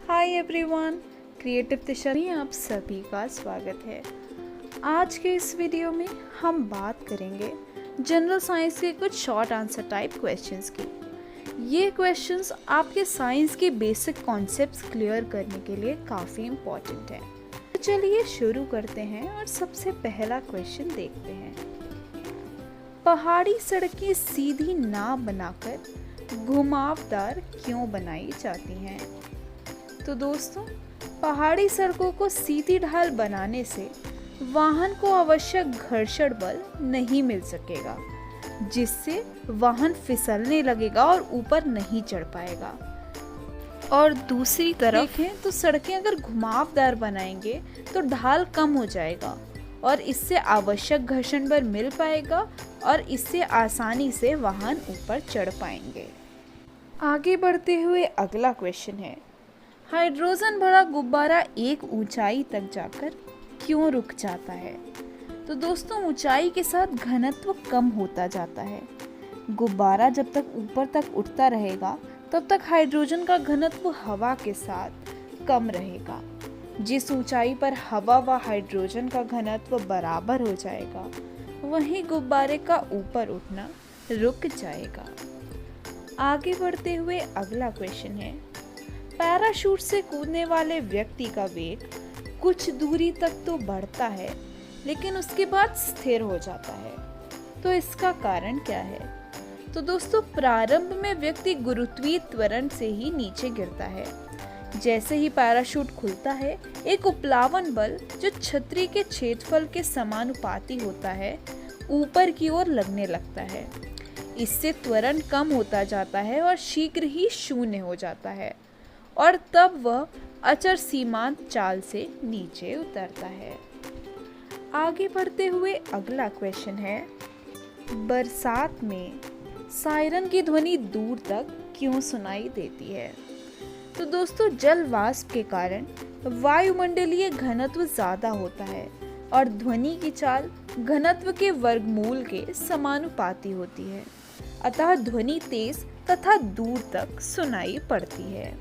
Hi everyone, creative दिशा में आप सभी का स्वागत है। आज के इस वीडियो में हम बात करेंगे जनरल साइंस के कुछ शॉर्ट आंसर टाइप क्वेश्चंस की। ये क्वेश्चंस आपके साइंस के बेसिक कॉन्सेप्ट्स क्लियर करने के लिए काफ़ी इम्पोर्टेंट हैं। तो चलिए शुरू करते हैं और सबसे पहला क्वेश्चन देखते हैं। पहाड़ी सड़कें सीधी ना बनाकर घुमावदार क्यों बनाई जाती हैं? तो दोस्तों, पहाड़ी सड़कों को सीधी ढाल बनाने से वाहन को आवश्यक घर्षण बल नहीं मिल सकेगा, जिससे वाहन फिसलने लगेगा और ऊपर नहीं चढ़ पाएगा। और दूसरी तरफ देखें तो सड़कें अगर घुमावदार बनाएंगे तो ढाल कम हो जाएगा और इससे आवश्यक घर्षण बल मिल पाएगा और इससे आसानी से वाहन ऊपर चढ़ पाएंगे। आगे बढ़ते हुए अगला क्वेश्चन है, हाइड्रोजन भरा गुब्बारा एक ऊंचाई तक जाकर क्यों रुक जाता है? तो दोस्तों, ऊंचाई के साथ घनत्व कम होता जाता है। गुब्बारा जब तक ऊपर तक उठता रहेगा तब तक हाइड्रोजन का घनत्व हवा के साथ कम रहेगा। जिस ऊंचाई पर हवा व हाइड्रोजन का घनत्व बराबर हो जाएगा वहीं गुब्बारे का ऊपर उठना रुक जाएगा। आगे बढ़ते हुए अगला क्वेश्चन है, पैराशूट से कूदने वाले व्यक्ति का वेग कुछ दूरी तक तो बढ़ता है लेकिन उसके बाद स्थिर हो जाता है, तो इसका कारण क्या है? तो दोस्तों, प्रारंभ में व्यक्ति गुरुत्वीय त्वरण से ही नीचे गिरता है। जैसे ही पैराशूट खुलता है, एक उपलावन बल जो छतरी के क्षेत्रफल के समानुपाती होता है ऊपर की ओर लगने लगता है। इससे त्वरण कम होता जाता है और शीघ्र ही शून्य हो जाता है और तब वह अचर सीमांत चाल से नीचे उतरता है। आगे बढ़ते हुए अगला क्वेश्चन है, बरसात में सायरन की ध्वनि दूर तक क्यों सुनाई देती है? तो दोस्तों, जल वाष्प के कारण वायुमंडलीय घनत्व ज्यादा होता है और ध्वनि की चाल घनत्व के वर्गमूल के समानुपाती होती है, अतः ध्वनि तेज तथा दूर तक सुनाई पड़ती है।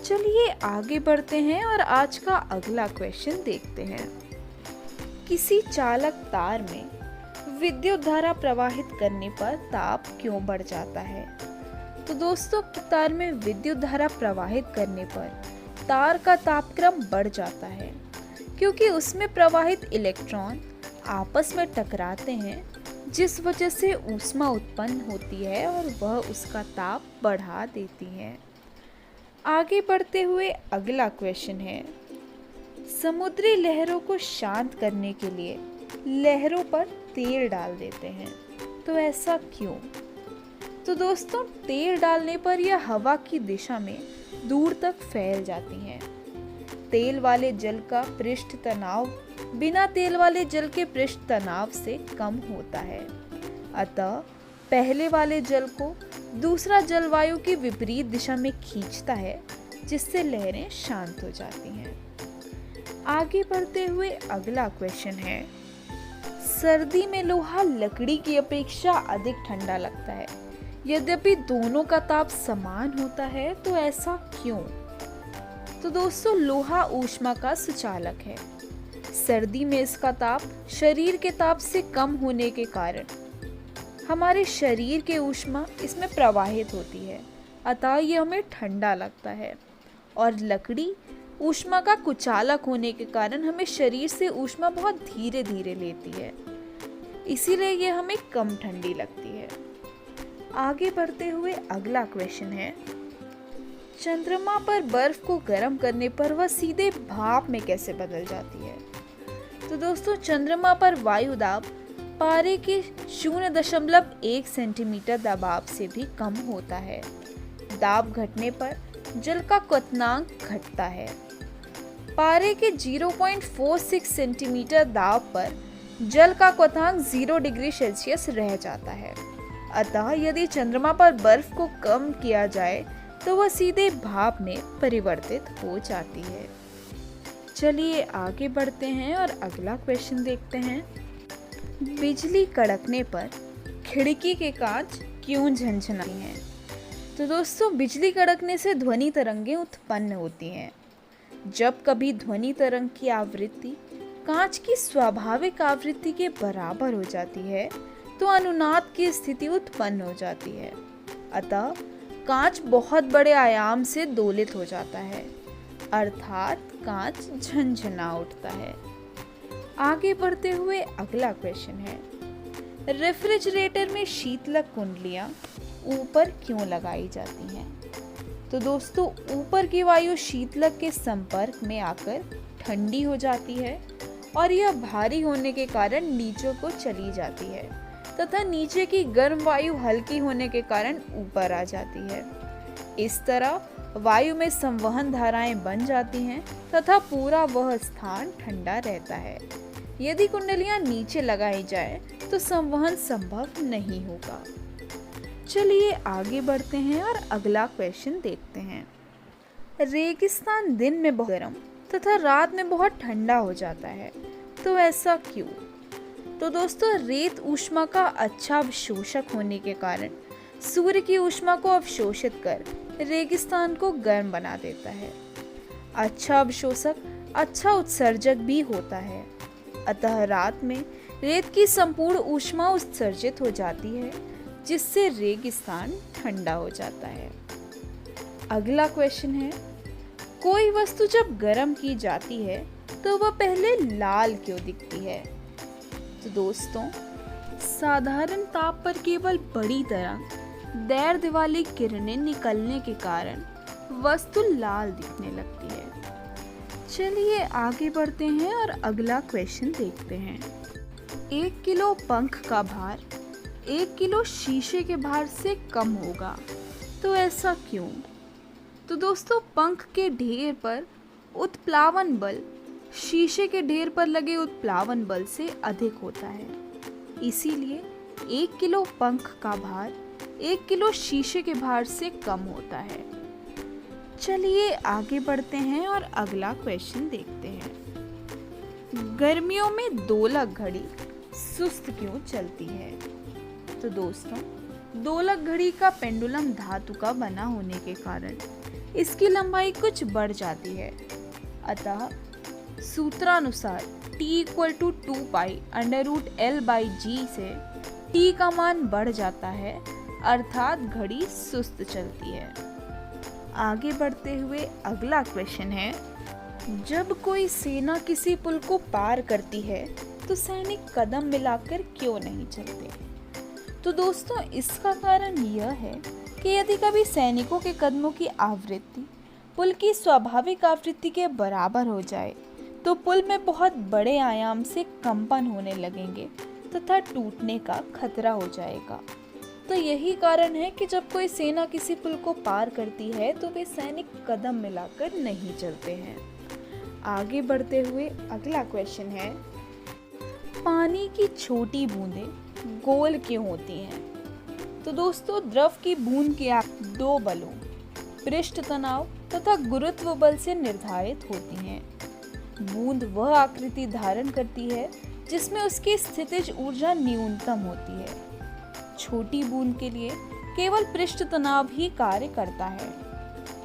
चलिए आगे बढ़ते हैं और आज का अगला क्वेश्चन देखते हैं। किसी चालक तार में विद्युत धारा प्रवाहित करने पर ताप क्यों बढ़ जाता है? तो दोस्तों, तार में विद्युत धारा प्रवाहित करने पर तार का तापक्रम बढ़ जाता है क्योंकि उसमें प्रवाहित इलेक्ट्रॉन आपस में टकराते हैं, जिस वजह से ऊष्मा उत्पन्न होती है और वह उसका ताप बढ़ा देती है। आगे बढ़ते हुए अगला क्वेश्चन है, समुद्री लहरों को शांत करने के लिए लहरों पर तेल डाल देते हैं, तो ऐसा क्यों? तो दोस्तों, तेल डालने पर यह हवा की दिशा में दूर तक फैल जाती हैं। तेल वाले जल का पृष्ठ तनाव बिना तेल वाले जल के पृष्ठ तनाव से कम होता है, अतः पहले वाले जल को दूसरा जलवायु की विपरीत दिशा में खींचता है, जिससे लहरें शांत हो जाती हैं। आगे बढ़ते हुए अगला क्वेश्चन है, सर्दी में लोहा लकड़ी की अपेक्षा अधिक ठंडा लगता है, यद्यपि दोनों का ताप समान होता है, तो ऐसा क्यों? तो दोस्तों, लोहा ऊष्मा का सुचालक है। सर्दी में इसका ताप शरीर के ताप से कम होने के कारण हमारे शरीर के ऊष्मा इसमें प्रवाहित होती है, अतः यह हमें ठंडा लगता है। और लकड़ी ऊष्मा का कुचालक होने के कारण हमें शरीर से ऊष्मा बहुत धीरे धीरे लेती है, इसीलिए यह हमें कम ठंडी लगती है। आगे बढ़ते हुए अगला क्वेश्चन है, चंद्रमा पर बर्फ को गर्म करने पर वह सीधे भाप में कैसे बदल जाती है? तो दोस्तों, चंद्रमा पर वायु दाब पारे के 0.1 सेंटीमीटर दबाव से भी कम होता है। दाब घटने पर जल का क्वथनांक घटता है। पारे के 0.46 सेंटीमीटर दाब पर जल का क्वथनांक 0 डिग्री सेल्सियस रह जाता है। अतः यदि चंद्रमा पर बर्फ को कम किया जाए तो वह सीधे भाप में परिवर्तित हो जाती है। चलिए आगे बढ़ते हैं और अगला क्वेश्चन देखते हैं। बिजली कड़कने पर खिड़की के कांच क्यों झनझनाती हैं? तो दोस्तों, बिजली कड़कने से ध्वनि तरंगें उत्पन्न होती हैं। जब कभी ध्वनि तरंग की आवृत्ति कांच की स्वाभाविक आवृत्ति के बराबर हो जाती है तो अनुनाद की स्थिति उत्पन्न हो जाती है। अतः कांच बहुत बड़े आयाम से दोलित हो जाता है, अर्थात कांच झनझना उठता है। आगे बढ़ते हुए अगला क्वेश्चन है, रेफ्रिजरेटर में शीतलक कुंडलियां ऊपर क्यों लगाई जाती हैं? तो दोस्तों, ऊपर की वायु शीतलक के संपर्क में आकर ठंडी हो जाती है और यह भारी होने के कारण नीचे को चली जाती है तथा नीचे की गर्म वायु हल्की होने के कारण ऊपर आ जाती है। इस तरह वायु में संवहन धाराएं बन जाती हैं तथा पूरा वह स्थान ठंडा रहता है। यदि कुंडलियां नीचे लगाई जाए तो संवहन संभव नहीं होगा। चलिए आगे बढ़ते हैं और अगला क्वेश्चन देखते हैं। रेगिस्तान दिन में बहुत गर्म तथा रात में बहुत ठंडा हो जाता है, तो ऐसा क्यों? तो दोस्तों, रेत ऊष्मा का अच्छा अवशोषक होने के कारण सूर्य की ऊष्मा को अवशोषित कर रेगिस्तान को गर्म बना देता है। अच्छा अवशोषक अच्छा उत्सर्जक भी होता है। अतः रात में रेत की संपूर्ण ऊष्मा उत्सर्जित हो जाती है, जिससे रेगिस्तान ठंडा हो जाता है। अगला क्वेश्चन है, कोई वस्तु जब गर्म की जाती है तो वह पहले लाल क्यों दिखती है? तो दोस्तों, साधारण ताप पर केवल बड़ी तरंग दैर्ध्य वाली किरणें निकलने के कारण वस्तु लाल दिखने लगती है। चलिए आगे बढ़ते हैं और अगला क्वेश्चन देखते हैं। 1 किलो पंख का भार 1 किलो शीशे के भार से कम होगा, तो ऐसा क्यों? तो दोस्तों, पंख के ढेर पर उत्प्लावन बल शीशे के ढेर पर लगे उत्प्लावन बल से अधिक होता है। इसीलिए 1 किलो पंख का भार 1 किलो शीशे के भार से कम होता है। चलिए आगे बढ़ते हैं और अगला क्वेश्चन देखते हैं। गर्मियों में दोलक घड़ी सुस्त क्यों चलती है? तो दोस्तों, दोलक घड़ी का पेंडुलम धातु का बना होने के कारण इसकी लंबाई कुछ बढ़ जाती है। अतः सूत्रानुसार t = 2π√L/g से t का मान बढ़ जाता है, अर्थात घड़ी सुस्त चलती है। आगे बढ़ते हुए अगला क्वेश्चन है, जब कोई सेना किसी पुल को पार करती है तो सैनिक कदम मिलाकर क्यों नहीं चलते? तो दोस्तों, इसका कारण यह है कि यदि कभी सैनिकों के कदमों की आवृत्ति पुल की स्वाभाविक आवृत्ति के बराबर हो जाए तो पुल में बहुत बड़े आयाम से कंपन होने लगेंगे तथा टूटने का खतरा हो जाएगा। तो यही कारण है कि जब कोई सेना किसी पुल को पार करती है तो वे सैनिक कदम मिलाकर नहीं चलते हैं। आगे बढ़ते हुए अगला क्वेश्चन है, पानी की छोटी बूंदें गोल क्यों होती हैं? तो दोस्तों, द्रव की बूंद की आकृति 2 बलों पृष्ठ तनाव तथा गुरुत्व बल से निर्धारित होती हैं। बूंद वह आकृति धारण करती है जिसमें उसकी स्थितिज ऊर्जा न्यूनतम होती है। छोटी बूंद के लिए केवल पृष्ठ तनाव ही कार्य करता है।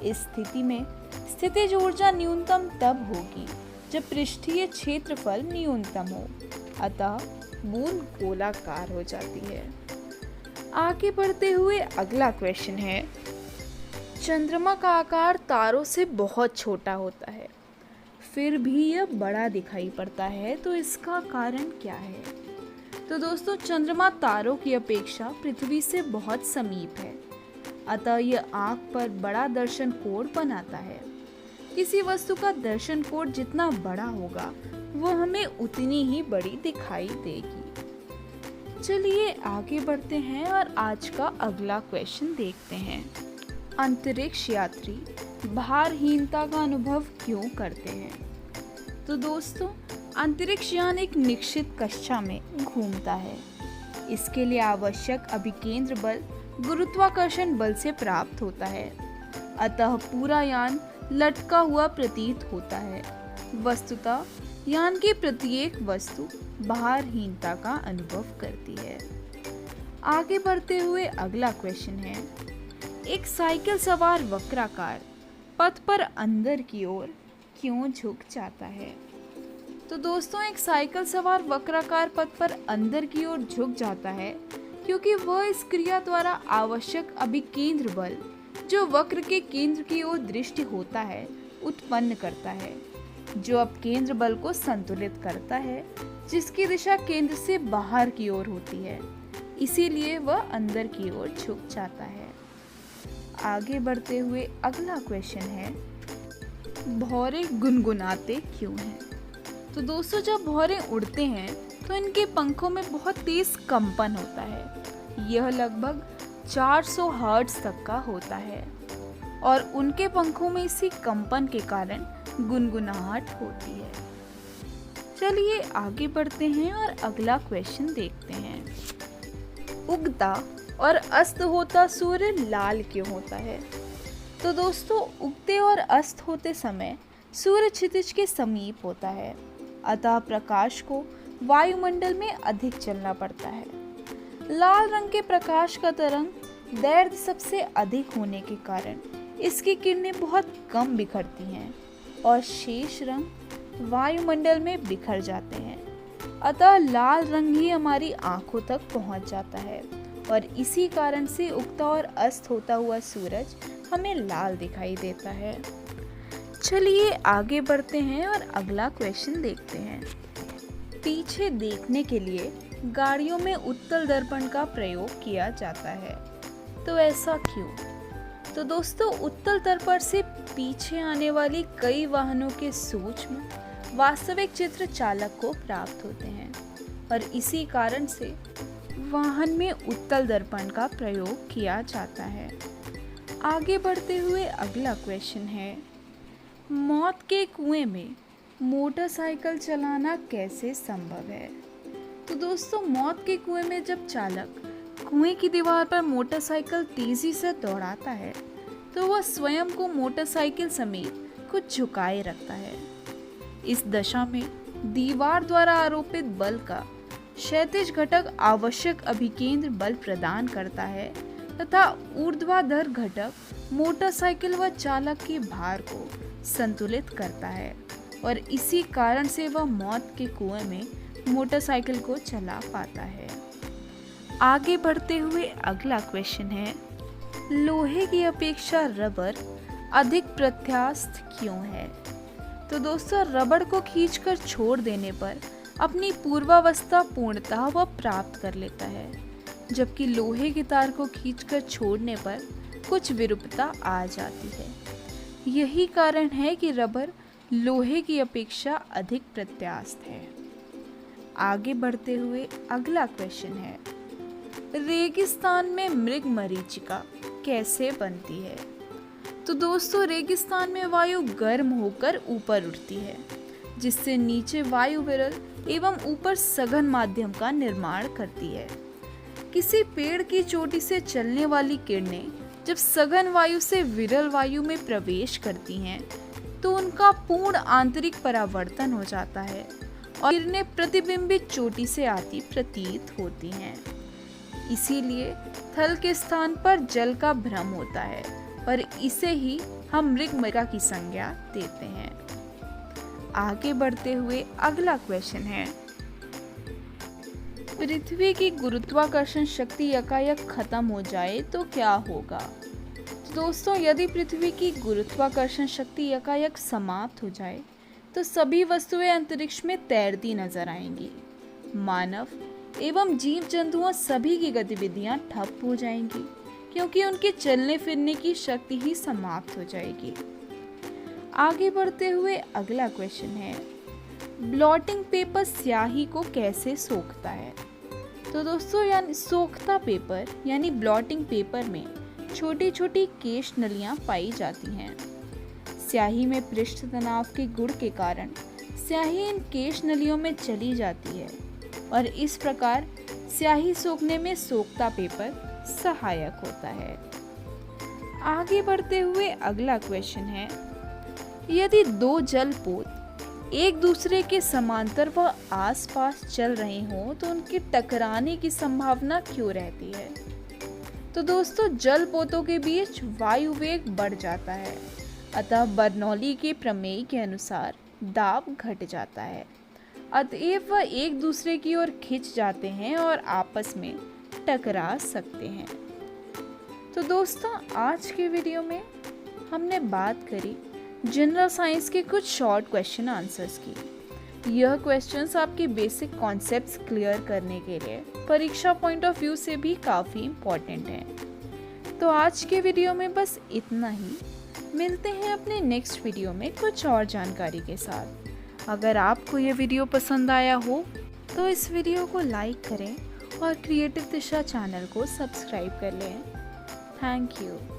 इस स्थिति में स्थितिज ऊर्जा न्यूनतम तब होगी जब पृष्ठीय क्षेत्रफल न्यूनतम हो, अतः बूंद गोलाकार हो जाती है। आगे बढ़ते हुए अगला क्वेश्चन है, चंद्रमा का आकार तारों से बहुत छोटा होता है, फिर भी यह बड़ा दिखाई पड़ता है, तो इसका कारण क्या है? तो दोस्तों, चंद्रमा तारों की अपेक्षा पृथ्वी से बहुत समीप है, अतः यह आँख पर बड़ा दर्शन कोण बनाता है। किसी वस्तु का दर्शन कोण जितना बड़ा होगा वो हमें उतनी ही बड़ी दिखाई देगी। चलिए आगे बढ़ते हैं और आज का अगला क्वेश्चन देखते हैं। अंतरिक्ष यात्री भारहीनता का अनुभव क्यों करते हैं? तो दोस्तों, अंतरिक्ष यान एक निश्चित कक्षा में घूमता है। इसके लिए आवश्यक अभिकेंद्र बल गुरुत्वाकर्षण बल से प्राप्त होता है, अतः पूरा यान लटका हुआ प्रतीत होता है। वस्तुतः यान की प्रत्येक वस्तु भारहीनता का अनुभव करती है। आगे बढ़ते हुए अगला क्वेश्चन है, एक साइकिल सवार वक्राकार पथ पर अंदर की ओर क्यों झुक जाता है? तो दोस्तों, एक साइकिल सवार वक्राकार पथ पर अंदर की ओर झुक जाता है क्योंकि वह इस क्रिया द्वारा आवश्यक अभिकेंद्र बल, जो वक्र के केंद्र की ओर दृष्टि होता है, उत्पन्न करता है, जो अपकेंद्र बल को संतुलित करता है, जिसकी दिशा केंद्र से बाहर की ओर होती है। इसीलिए वह अंदर की ओर झुक जाता है। आगे बढ़ते हुए अगला क्वेश्चन है, भौरे गुनगुनाते क्यों हैं? तो दोस्तों, जब भौरे उड़ते हैं तो इनके पंखों में बहुत तेज कंपन होता है। यह लगभग 400 हर्ट्ज तक का होता है और उनके पंखों में इसी कंपन के कारण गुनगुनाहट होती है। चलिए आगे बढ़ते हैं और अगला क्वेश्चन देखते हैं, उगता और अस्त होता सूर्य लाल क्यों होता है? तो दोस्तों, उगते और अस्त होते समय सूर्य क्षितिज के समीप होता है, अतः प्रकाश को वायुमंडल में अधिक चलना पड़ता है। लाल रंग के प्रकाश का तरंग दैर्घ्य सबसे अधिक होने के कारण इसकी किरणें बहुत कम बिखरती हैं और शेष रंग वायुमंडल में बिखर जाते हैं, अतः लाल रंग ही हमारी आंखों तक पहुंच जाता है और इसी कारण से उगता और अस्त होता हुआ सूरज हमें लाल दिखाई देता है। चलिए आगे बढ़ते हैं और अगला क्वेश्चन देखते हैं, पीछे देखने के लिए गाड़ियों में उत्तल दर्पण का प्रयोग किया जाता है, तो ऐसा क्यों? तो दोस्तों, उत्तल दर्पण से पीछे आने वाली कई वाहनों के सूक्ष्म वास्तविक चित्र चालक को प्राप्त होते हैं और इसी कारण से वाहन में उत्तल दर्पण का प्रयोग किया जाता है। आगे बढ़ते हुए अगला क्वेश्चन है, मौत के कुएं में मोटरसाइकिल चलाना कैसे संभव है? तो दोस्तों, मौत के कुएं में जब चालक कुएं की दीवार पर मोटरसाइकिल तेजी से दौड़ाता है तो वह स्वयं को मोटरसाइकिल समेत कुछ झुकाए रखता है। इस दशा में दीवार द्वारा आरोपित बल का क्षैतिज घटक आवश्यक अभिकेंद्र बल प्रदान करता है तथा ऊर्ध्वाधर घटक मोटरसाइकिल व चालक के भार को संतुलित करता है और इसी कारण से वह मौत के कुएं में मोटरसाइकिल को चला पाता है। आगे बढ़ते हुए अगला क्वेश्चन है, लोहे की अपेक्षा रबर अधिक प्रत्यास्थ क्यों है? तो दोस्तों, रबड़ को खींचकर छोड़ देने पर अपनी पूर्वावस्था पूर्णतः वह प्राप्त कर लेता है, जबकि लोहे की तार को खींचकर छोड़ने पर कुछ विरूपता आ जाती है। यही कारण है कि रबड़ लोहे की अपेक्षा अधिक प्रत्यास्थ है। आगे बढ़ते हुए अगला क्वेश्चन है, रेगिस्तान में मृग मरीचिका कैसे बनती है? तो दोस्तों, रेगिस्तान में वायु गर्म होकर ऊपर उठती है, जिससे नीचे वायु विरल एवं ऊपर सघन माध्यम का निर्माण करती है। किसी पेड़ की चोटी से चलने वाली किरणें जब सघन वायु से विरल वायु में प्रवेश करती हैं, तो उनका पूर्ण आंतरिक परावर्तन हो जाता है और किरणें प्रतिबिंबित चोटी से आती प्रतीत होती हैं। इसीलिए थल के स्थान पर जल का भ्रम होता है और इसे ही हम मृगमरीचिका की संज्ञा देते हैं। आगे बढ़ते हुए अगला क्वेश्चन है, पृथ्वी की गुरुत्वाकर्षण शक्ति एकाएक खत्म हो जाए तो क्या होगा? तो दोस्तों, यदि पृथ्वी की गुरुत्वाकर्षण शक्ति एकाएक समाप्त हो जाए तो सभी वस्तुएं अंतरिक्ष में तैरती नजर आएंगी। मानव एवं जीव जंतुओं सभी की गतिविधियां ठप हो जाएंगी क्योंकि उनके चलने फिरने की शक्ति ही समाप्त हो जाएगी। आगे बढ़ते हुए अगला क्वेश्चन है, ब्लॉटिंग पेपर स्याही को कैसे सोखता है? तो दोस्तों, सोखता पेपर यानी ब्लॉटिंग पेपर में छोटी छोटी केश नलियां पाई जाती हैं। स्याही में पृष्ठ तनाव के गुण के कारण स्याही इन केश नलियों में चली जाती है और इस प्रकार स्याही सोखने में सोखता पेपर सहायक होता है। आगे बढ़ते हुए अगला क्वेश्चन है, यदि दो जलपोत एक दूसरे के समांतर व आसपास चल रहे हों तो उनके टकराने की संभावना क्यों रहती है? तो दोस्तों, जल पोतों के बीच वायु वेग बढ़ जाता है, अतः बर्नौली के प्रमेय के अनुसार दाब घट जाता है, अतएव वह एक दूसरे की ओर खिंच जाते हैं और आपस में टकरा सकते हैं। तो दोस्तों, आज के वीडियो में हमने बात करी जनरल साइंस के कुछ शॉर्ट क्वेश्चन आंसर्स की। यह क्वेश्चंस आपके बेसिक कॉन्सेप्ट्स क्लियर करने के लिए परीक्षा पॉइंट ऑफ व्यू से भी काफ़ी इम्पोर्टेंट हैं। तो आज के वीडियो में बस इतना ही। मिलते हैं अपने नेक्स्ट वीडियो में कुछ और जानकारी के साथ। अगर आपको यह वीडियो पसंद आया हो तो इस वीडियो को लाइक करें और क्रिएटिव दिशा चैनल को सब्सक्राइब कर लें। Thank you.